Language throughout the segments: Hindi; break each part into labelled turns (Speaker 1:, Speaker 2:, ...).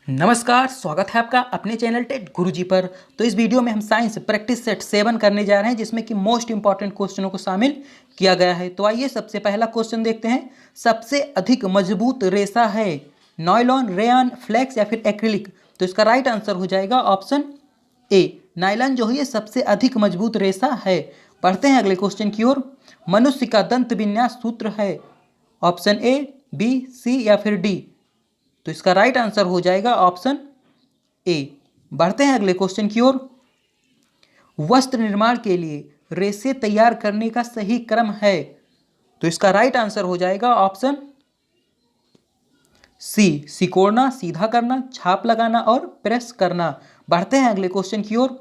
Speaker 1: नमस्कार, स्वागत है आपका अपने चैनल टेट गुरुजी पर। तो इस वीडियो में हम साइंस प्रैक्टिस सेट 7 करने जा रहे हैं, जिसमें कि मोस्ट इंपॉर्टेंट क्वेश्चनों को शामिल किया गया है। तो आइए सबसे पहला क्वेश्चन देखते हैं। सबसे अधिक मजबूत रेशा है नायलॉन, रेयन, फ्लेक्स या फिर एक्रिलिक? तो इसका राइट आंसर हो जाएगा ऑप्शन ए, नायलॉन जो है ये सबसे अधिक मजबूत रेशा है। पढ़ते हैं अगले क्वेश्चन की ओर। मनुष्य का दंत विन्यास सूत्र है ऑप्शन ए, बी, सी या फिर डी? तो इसका राइट आंसर हो जाएगा ऑप्शन ए। बढ़ते हैं अगले क्वेश्चन की ओर। वस्त्र निर्माण के लिए रेशे तैयार करने का सही क्रम है? तो इसका राइट आंसर हो जाएगा ऑप्शन सी, सिकोड़ना, सीधा करना, छाप लगाना और प्रेस करना। बढ़ते हैं अगले क्वेश्चन की ओर।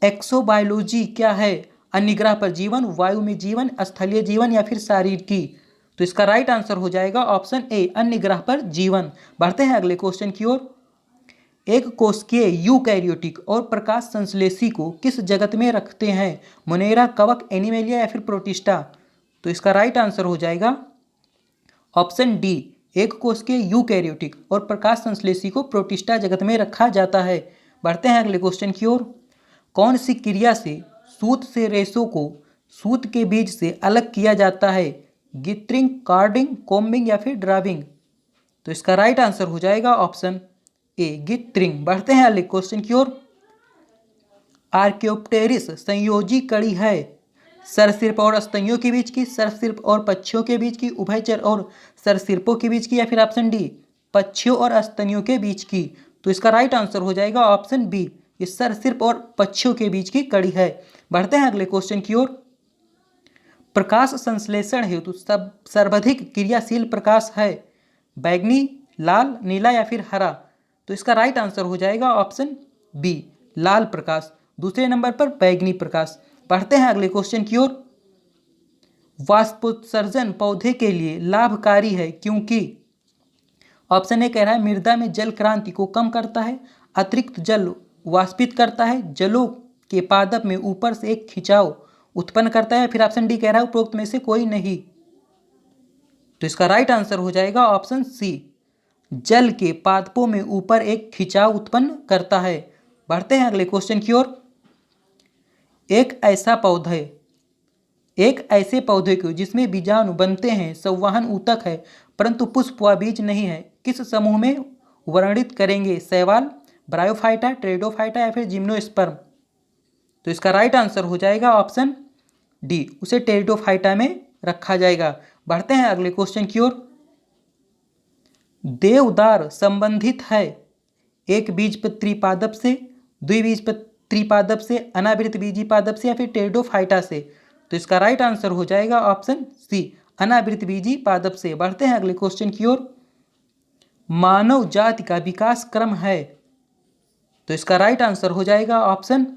Speaker 1: एक्सोबायोलॉजी क्या है? अन्य ग्रह पर जीवन, वायु में जीवन, स्थलीय जीवन या फिर शारीरिकी? तो इसका राइट आंसर हो जाएगा ऑप्शन ए, अन्य ग्रह पर जीवन। बढ़ते हैं अगले क्वेश्चन की ओर। एक कोशिकीय यूकैरियोटिक और प्रकाश संश्लेषी को किस जगत में रखते हैं? मोनेरा, कवक, एनिमेलिया या फिर प्रोटिस्टा? तो इसका राइट आंसर हो जाएगा ऑप्शन डी, एक कोशिकीय यूकैरियोटिक और प्रकाश संश्लेषी को प्रोटिस्टा जगत में रखा जाता है। बढ़ते हैं अगले क्वेश्चन की ओर। कौन सी क्रिया से सूत से रेशों को सूत के बीज से अलग किया जाता है? गिथरिंग, कार्डिंग, कोम्बिंग या फिर ड्राबिंग? तो इसका राइट आंसर हो जाएगा ऑप्शन ए, गिथरिंग। बढ़ते हैं अगले क्वेश्चन की ओर। आर्कियोप्टेरिस संयोजी कड़ी है सरीसृप और स्तनियों के बीच की, सरीसृप और पक्षियों के बीच की, उभयचर और सरीसृपों के बीच की या फिर ऑप्शन डी, पक्षियों और स्तनियों के बीच की? तो इसका राइट आंसर हो जाएगा ऑप्शन बी, ये सरीसृप और पक्षियों के बीच की कड़ी है। बढ़ते हैं अगले क्वेश्चन की ओर। प्रकाश संश्लेषण हेतु सब सर्वाधिक क्रियाशील प्रकाश है बैगनी, लाल, नीला या फिर हरा? तो इसका राइट आंसर हो जाएगा ऑप्शन बी, लाल प्रकाश। दूसरे नंबर पर बैगनी प्रकाश। पढ़ते हैं अगले क्वेश्चन की ओर। वाष्पोत्सर्जन पौधे के लिए लाभकारी है क्योंकि ऑप्शन ए कह रहा है मृदा में जल क्रांति को कम करता है, अतिरिक्त जल वाष्पित करता है, जलों के पादप में ऊपर से एक खिंचाव उत्पन्न करता है, फिर ऑप्शन डी कह रहा है उपरोक्त में से कोई नहीं? तो इसका राइट आंसर हो जाएगा ऑप्शन सी, जल के पादपों में ऊपर एक खिंचाव उत्पन्न करता है। बढ़ते हैं अगले क्वेश्चन की ओर। एक ऐसे पौधे को जिसमें बीजाणु बनते हैं, संवहन ऊतक है परंतु पुष्प व बीज नहीं है, किस समूह में वर्णित करेंगे? शैवाल, ब्रायोफाइटा, टेरिडोफाइटा या फिर जिम्नोस्पर्म? तो इसका राइट आंसर हो जाएगा ऑप्शन डी, उसे टेरिडोफाइटा में रखा जाएगा। बढ़ते हैं अगले क्वेश्चन की ओर। देवदार संबंधित है एक बीजपत्री पादप से, द्विबीजपत्री पादप से, अनावृत बीजी पादप से या फिर टेरिडोफाइटा से? तो इसका राइट आंसर हो जाएगा ऑप्शन सी, अनावृत बीजी पादप से। बढ़ते हैं अगले क्वेश्चन की ओर। मानव जाति का विकास क्रम है? तो इसका राइट आंसर हो जाएगा ऑप्शन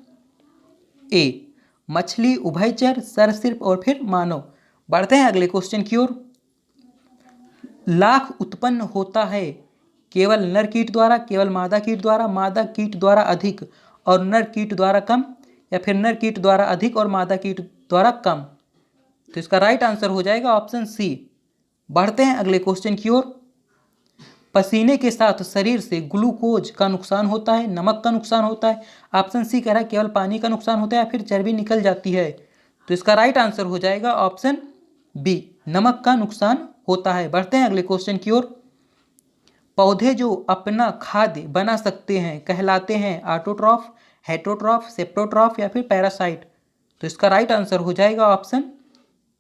Speaker 1: ए, मछली, उभयचर, सरीसृप और फिर मानव। बढ़ते हैं अगले क्वेश्चन की ओर। लाख उत्पन्न होता है केवल नर कीट द्वारा, केवल मादा कीट द्वारा, मादा कीट द्वारा अधिक और नर कीट द्वारा कम, या फिर नर कीट द्वारा अधिक और मादा कीट द्वारा कम? तो इसका राइट आंसर हो जाएगा ऑप्शन सी। बढ़ते हैं अगले क्वेश्चन की ओर। पसीने के साथ शरीर से ग्लूकोज का नुकसान होता है, नमक का नुकसान होता है? ऑप्शन सी कह रहा है केवल पानी का नुकसान होता है या फिर चर्बी निकल जाती है? तो इसका राइट आंसर हो जाएगा ऑप्शन बी, नमक का नुकसान होता है। बढ़ते हैं अगले क्वेश्चन की ओर। पौधे जो अपना खाद्य बना सकते हैं कहलाते हैं ऑटोट्रॉफ, हेटरोट्रॉफ, सेप्टोट्रॉफ या फिर पैरासाइट? तो इसका राइट आंसर हो जाएगा ऑप्शन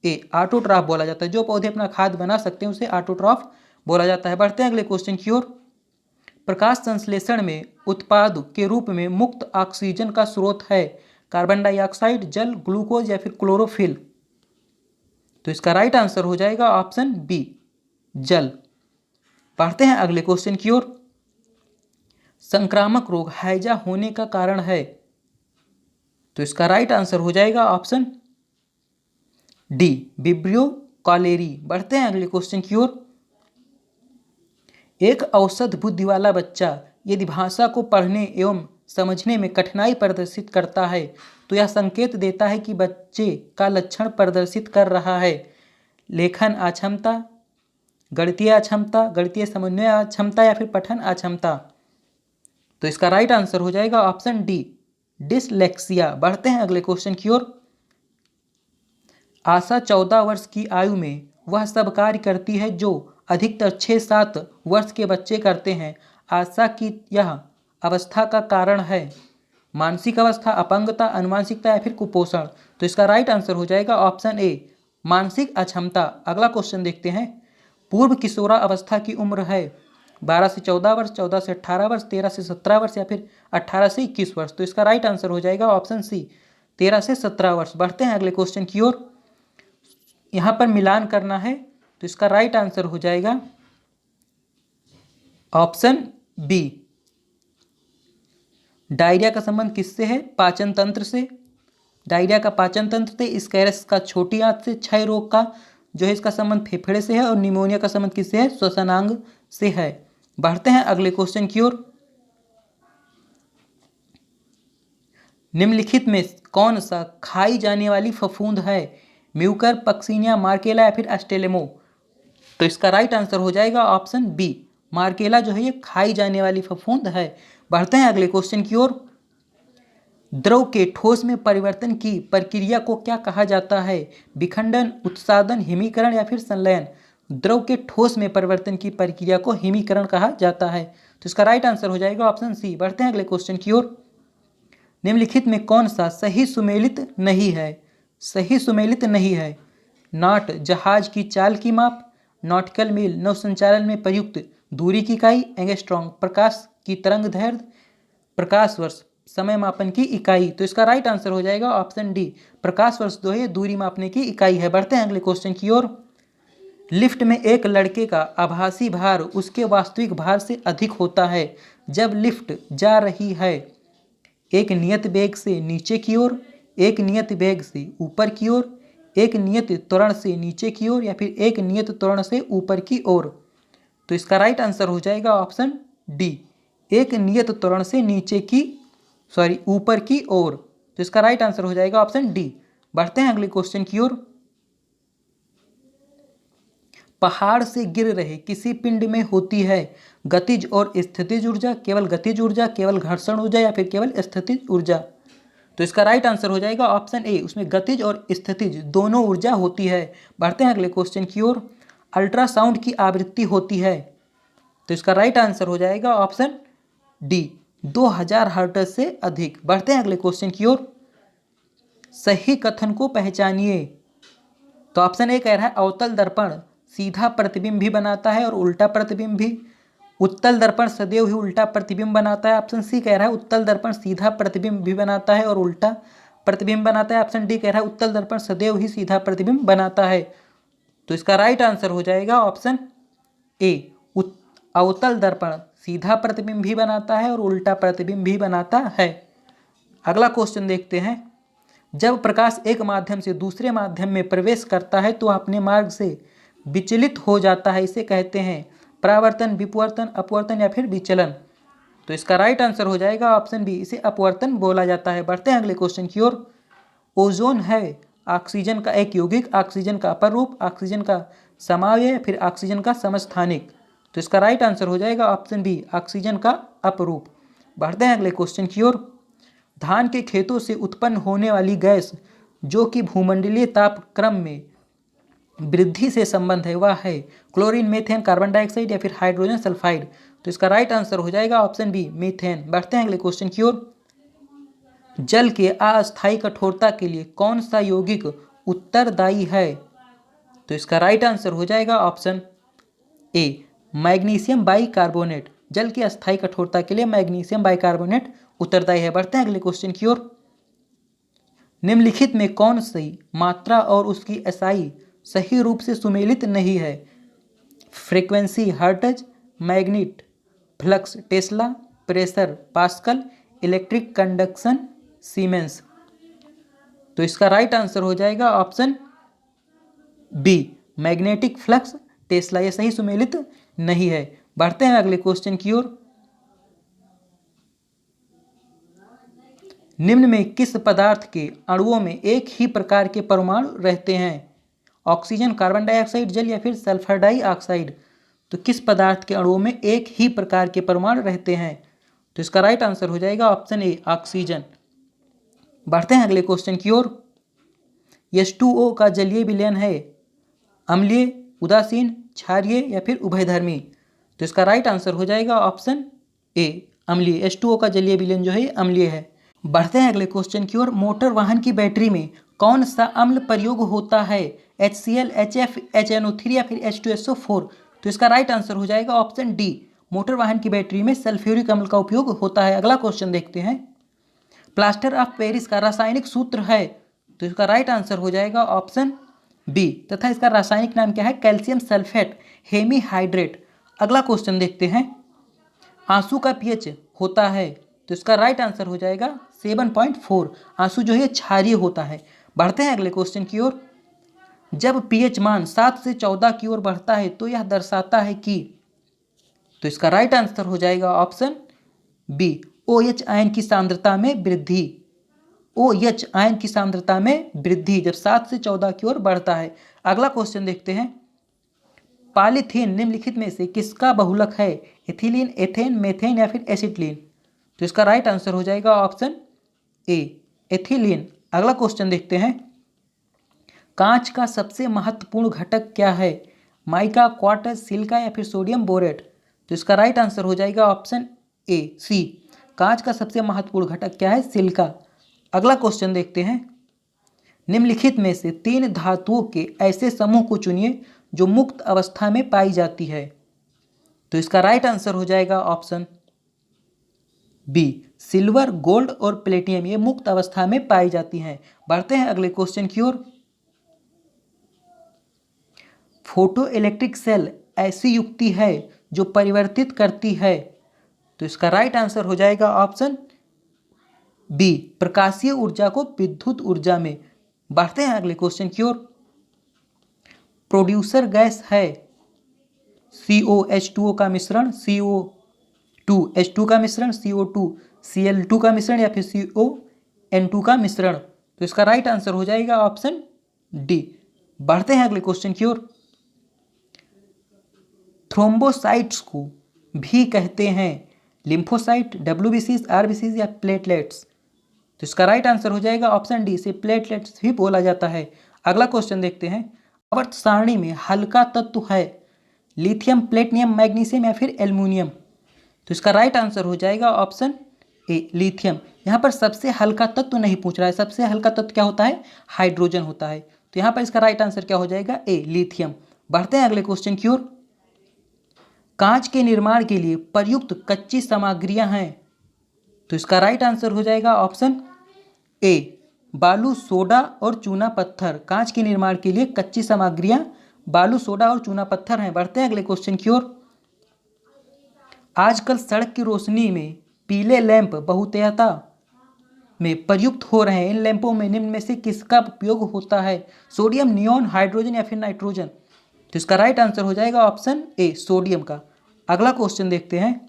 Speaker 1: ए, ऑटोट्रॉफ बोला जाता है। जो पौधे अपना खाद्य बना सकते हैं उसे ऑटोट्रॉफ बोला जाता है। बढ़ते हैं अगले क्वेश्चन की ओर। प्रकाश संश्लेषण में उत्पाद के रूप में मुक्त ऑक्सीजन का स्रोत है कार्बन डाइऑक्साइड, जल, ग्लूकोज या फिर क्लोरोफिल? तो इसका राइट आंसर हो जाएगा ऑप्शन बी, जल। बढ़ते हैं अगले क्वेश्चन की ओर। संक्रामक रोग हैजा होने का कारण है? तो इसका राइट आंसर हो जाएगा ऑप्शन डी, विब्रियो कॉलेरी। बढ़ते हैं अगले क्वेश्चन की ओर। एक औसत बुद्धि वाला बच्चा यदि भाषा को पढ़ने एवं समझने में कठिनाई प्रदर्शित करता है तो यह संकेत देता है कि बच्चे का लक्षण प्रदर्शित कर रहा है लेखन अक्षमता, गणितीय अक्षमता, गणितीय समन्वय अक्षमता या फिर पठन अक्षमता। तो इसका राइट आंसर हो जाएगा ऑप्शन डी, डिसलेक्सिया। बढ़ते हैं अगले क्वेश्चन की ओर। आशा 14 वर्ष की आयु में वह सब कार्य करती है जो अधिकतर 6-7 वर्ष के बच्चे करते हैं। आशा की यह अवस्था का कारण है मानसिक अवस्था, अपंगता, अनुवांशिकता या फिर कुपोषण। तो इसका राइट आंसर हो जाएगा ऑप्शन ए, मानसिक अक्षमता। अगला क्वेश्चन देखते हैं। पूर्व किशोरा अवस्था की उम्र है 12 से 14 वर्ष, 14 से 18 वर्ष, 13 से 17 वर्ष या फिर 18 से 21 वर्ष। तो इसका राइट आंसर हो जाएगा ऑप्शन सी, 13 से 17 वर्ष। बढ़ते हैं अगले क्वेश्चन की ओर। यहाँ पर मिलान करना है, तो इसका राइट आंसर हो जाएगा ऑप्शन बी। डायरिया का संबंध किससे है? पाचन तंत्र से। डायरिया का पाचन तंत्र से, स्कैरस का छोटी आंत से, क्षय रोग का जो है इसका संबंध फेफड़े से है और निमोनिया का संबंध किससे है? श्वसनांग से है। बढ़ते हैं अगले क्वेश्चन की ओर। निम्नलिखित में कौन सा खाई जाने वाली फफूंद है? म्यूकर, पक्सिनिया, मार्केला या फिर एस्टेलेमो। तो इसका राइट आंसर हो जाएगा ऑप्शन बी, मार्केला जो है ये खाई जाने वाली फफूंद है। बढ़ते हैं अगले क्वेश्चन की ओर। द्रव के ठोस में परिवर्तन की प्रक्रिया को क्या कहा जाता है? विखंडन, उत्सादन, हिमीकरण या फिर संलयन। द्रव के ठोस में परिवर्तन की प्रक्रिया को हिमीकरण कहा जाता है। तो इसका राइट आंसर हो जाएगा ऑप्शन सी। बढ़ते हैं अगले क्वेश्चन की ओर। निम्नलिखित में कौन सा सही सुमेलित नहीं है? सही सुमेलित नहीं है। नॉट जहाज की चाल की माप, नॉटिकल मील नौ संचालन में प्रयुक्त दूरी की इकाई, एंगस्ट्रॉम प्रकाश की तरंग दैर्ध्य, प्रकाश वर्ष समय मापन की इकाई। तो इसका राइट आंसर हो जाएगा ऑप्शन डी, प्रकाश वर्ष जो है दूरी मापने की इकाई है। बढ़ते हैं अगले क्वेश्चन की ओर। लिफ्ट में एक लड़के का आभासी भार उसके वास्तविक भार से अधिक होता है जब लिफ्ट जा रही है एक नियत वेग से नीचे की ओर, एक नियत वेग से ऊपर की ओर, एक नियत त्वरण से नीचे की ओर या फिर एक नियत त्वरण से ऊपर की ओर। तो इसका राइट आंसर हो जाएगा ऑप्शन डी, एक नियत त्वरण से ऊपर की ओर। तो इसका राइट आंसर हो जाएगा ऑप्शन डी। बढ़ते हैं अगले क्वेश्चन की ओर। पहाड़ से गिर रहे किसी पिंड में होती है गतिज और स्थितिज ऊर्जा, केवल गतिज ऊर्जा, केवल घर्षण ऊर्जा या फिर केवल स्थितिज ऊर्जा। तो इसका राइट आंसर हो जाएगा ऑप्शन ए, उसमें गतिज और स्थितिज दोनों ऊर्जा होती है। बढ़ते हैं अगले क्वेश्चन की ओर। अल्ट्रासाउंड की आवृत्ति होती है, तो इसका राइट आंसर हो जाएगा ऑप्शन डी, 2000 हर्ट्ज से अधिक। बढ़ते हैं अगले क्वेश्चन की ओर। सही कथन को पहचानिए। तो ऑप्शन ए कह रहा है अवतल दर्पण सीधा प्रतिबिंब भी बनाता है और उल्टा प्रतिबिंब भी। उत्तल दर्पण सदैव ही उल्टा प्रतिबिंब बनाता है। ऑप्शन सी कह रहा है उत्तल दर्पण सीधा प्रतिबिंब भी बनाता है और उल्टा प्रतिबिंब बनाता है। ऑप्शन डी कह रहा है उत्तल दर्पण सदैव ही सीधा प्रतिबिंब बनाता है। तो इसका राइट आंसर हो जाएगा ऑप्शन ए, अवतल दर्पण सीधा प्रतिबिंब भी बनाता है और उल्टा प्रतिबिंब भी बनाता है। अगला क्वेश्चन देखते हैं। जब प्रकाश एक माध्यम से दूसरे माध्यम में प्रवेश करता है तो अपने मार्ग से विचलित हो जाता है, इसे कहते हैं परावर्तन, विपवर्तन, अपवर्तन या फिर विचलन। तो इसका राइट आंसर हो जाएगा ऑप्शन बी, इसे अपवर्तन बोला जाता है। बढ़ते हैं अगले क्वेश्चन की ओर। ओजोन है ऑक्सीजन का एक यौगिक, ऑक्सीजन का अपर रूप, ऑक्सीजन का समावयव, फिर ऑक्सीजन का समस्थानिक। तो इसका राइट आंसर हो जाएगा ऑप्शन बी, ऑक्सीजन का अपरूप। बढ़ते हैं अगले क्वेश्चन की ओर। धान के खेतों से उत्पन्न होने वाली गैस जो कि भूमंडलीय तापक्रम में वृद्धि से संबंध है वह है क्लोरीन, मीथेन, कार्बन डाइऑक्साइड या फिर हाइड्रोजन सल्फाइड। तो इसका राइट आंसर हो जाएगा ऑप्शन बी, मीथेन। बढ़ते हैं अगले क्वेश्चन की ओर। जल के अस्थायी कठोरता के लिए कौन सा यौगिक उत्तरदायी है? तो इसका राइट आंसर हो जाएगा ऑप्शन ए, मैग्नीशियम बाइकार्बोनेट। जल की अस्थायी कठोरता के लिए मैग्नीशियम बाइकार्बोनेट उत्तरदायी है। बढ़ते हैं अगले क्वेश्चन की ओर। निम्नलिखित में कौन सी मात्रा और उसकी एसआई सही रूप से सुमेलित नहीं है? Frequency hertz, magnet flux tesla, pressure pascal, electric conduction siemens. तो इसका राइट आंसर हो जाएगा option B, magnetic flux tesla. ये सही सुमेलित नहीं है। बढ़ते हैं अगले क्वेश्चन की ओर। निम्न में किस पदार्थ के अणुओं में एक ही प्रकार के परमाणु रहते हैं? ऑक्सीजन, कार्बन डाइऑक्साइड जल या फिर सल्फर डाइऑक्साइड। तो किस पदार्थ के अणुओं में एक ही प्रकार के परमाणु रहते हैं? तो इसका राइट आंसर हो जाएगा ऑप्शन ए ऑक्सीजन। बढ़ते हैं अगले क्वेश्चन की ओर। H2O का जलीय विलयन है अम्लीय, उदासीन, क्षारीय या फिर उभयधर्मी। तो इसका राइट आंसर हो जाएगा ऑप्शन ए अम्लीय। H2O का जलीय विलयन जो है अम्लीय है। बढ़ते हैं अगले क्वेश्चन की ओर। मोटर वाहन की बैटरी में कौन सा अम्ल प्रयोग होता है? HCl, HF, HNO3 या फिर H2SO4। तो इसका राइट आंसर हो जाएगा ऑप्शन डी। मोटर वाहन की बैटरी में सल्फ्यूरिक अम्ल का उपयोग होता है। अगला क्वेश्चन देखते हैं। प्लास्टर ऑफ पेरिस का रासायनिक सूत्र है। तो इसका राइट आंसर हो जाएगा ऑप्शन बी तथा इसका रासायनिक नाम क्या है? Calcium sulphate hemihydrate. अगला क्वेश्चन देखते हैं। आंसू का पीएच होता है। तो इसका राइट आंसर हो जाएगा 7.4। आंसू जो है क्षारीय होता है। बढ़ते हैं अगले क्वेश्चन की ओर। जब पीएच मान 7 से 14 की ओर बढ़ता है तो यह दर्शाता है कि। तो इसका राइट आंसर हो जाएगा ऑप्शन बी OH आयन की सांद्रता में वृद्धि। OH आयन की सांद्रता में वृद्धि जब 7 से 14 की ओर बढ़ता है। अगला क्वेश्चन देखते हैं। पॉलीथीन निम्नलिखित में से किसका बहुलक है? एथिलीन, एथेन, मेथेन या फिर एसिटिलीन। तो इसका राइट आंसर हो जाएगा ऑप्शन ए एथिलीन। अगला क्वेश्चन देखते हैं। कांच का सबसे महत्वपूर्ण घटक क्या है? माइका, क्वार्ट्ज, सिलिका या फिर सोडियम बोरेट। तो इसका राइट आंसर हो जाएगा ऑप्शन ए सी। कांच का सबसे महत्वपूर्ण घटक क्या है? सिलिका। अगला क्वेश्चन देखते हैं। निम्नलिखित में से 3 धातुओं के ऐसे समूह को चुनिए जो मुक्त अवस्था में पाई जाती है। तो इसका राइट आंसर हो जाएगा ऑप्शन बी सिल्वर, गोल्ड और प्लेटियम। ये मुक्त अवस्था में पाई जाती हैं। बढ़ते हैं अगले क्वेश्चन की ओर। फोटो इलेक्ट्रिक सेल ऐसी युक्ति है जो परिवर्तित करती है। तो इसका राइट आंसर हो जाएगा ऑप्शन बी प्रकाशीय ऊर्जा को विद्युत ऊर्जा में। बढ़ते हैं अगले क्वेश्चन की ओर। प्रोड्यूसर गैस है COH2O का मिश्रण, CO2H2 का मिश्रण, CO2Cl2 का मिश्रण या फिर CON2 का मिश्रण। तो इसका राइट आंसर हो जाएगा ऑप्शन डी। बढ़ते हैं अगले क्वेश्चन की ओर। थ्रोम्बोसाइट्स को भी कहते हैं लिम्फोसाइट, WBCs, RBCs या प्लेटलेट्स। तो इसका राइट आंसर हो जाएगा ऑप्शन डी से प्लेटलेट्स भी बोला जाता है। अगला क्वेश्चन देखते हैं। आवर्त सारणी में हल्का तत्व है लिथियम, प्लेटिनम, मैग्नीशियम या फिर एल्युमिनियम। तो इसका राइट आंसर हो जाएगा ऑप्शन ए लिथियम। यहाँ पर सबसे हल्का तत्व नहीं पूछ रहा है। सबसे हल्का तत्व क्या होता है? हाइड्रोजन होता है। तो यहाँ पर इसका राइट आंसर क्या हो जाएगा? ए लिथियम। बढ़ते हैं अगले क्वेश्चन की ओर। कांच के निर्माण के लिए प्रयुक्त कच्ची सामग्रियां हैं। तो इसका राइट आंसर हो जाएगा ऑप्शन ए बालू, सोडा और चूना पत्थर। कांच के निर्माण के लिए कच्ची सामग्रियां बालू, सोडा और चूना पत्थर हैं। बढ़ते हैं अगले क्वेश्चन की ओर। आजकल सड़क की रोशनी में पीले लैंप बहुतायत में प्रयुक्त हो रहे हैं। इन लैंपों में निम्न में से किसका उपयोग होता है? सोडियम, नियॉन, हाइड्रोजन या फिर नाइट्रोजन। तो इसका राइट आंसर हो जाएगा ऑप्शन ए सोडियम का। अगला क्वेश्चन देखते हैं।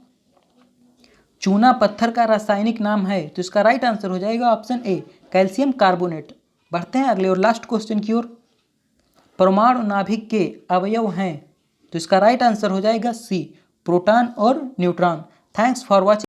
Speaker 1: चूना पत्थर का रासायनिक नाम है। तो इसका राइट आंसर हो जाएगा ऑप्शन ए कैल्शियम कार्बोनेट। बढ़ते हैं अगले और लास्ट क्वेश्चन की ओर। परमाणु नाभिक के अवयव हैं। तो इसका राइट आंसर हो जाएगा सी प्रोटॉन और न्यूट्रॉन। Thanks for watching.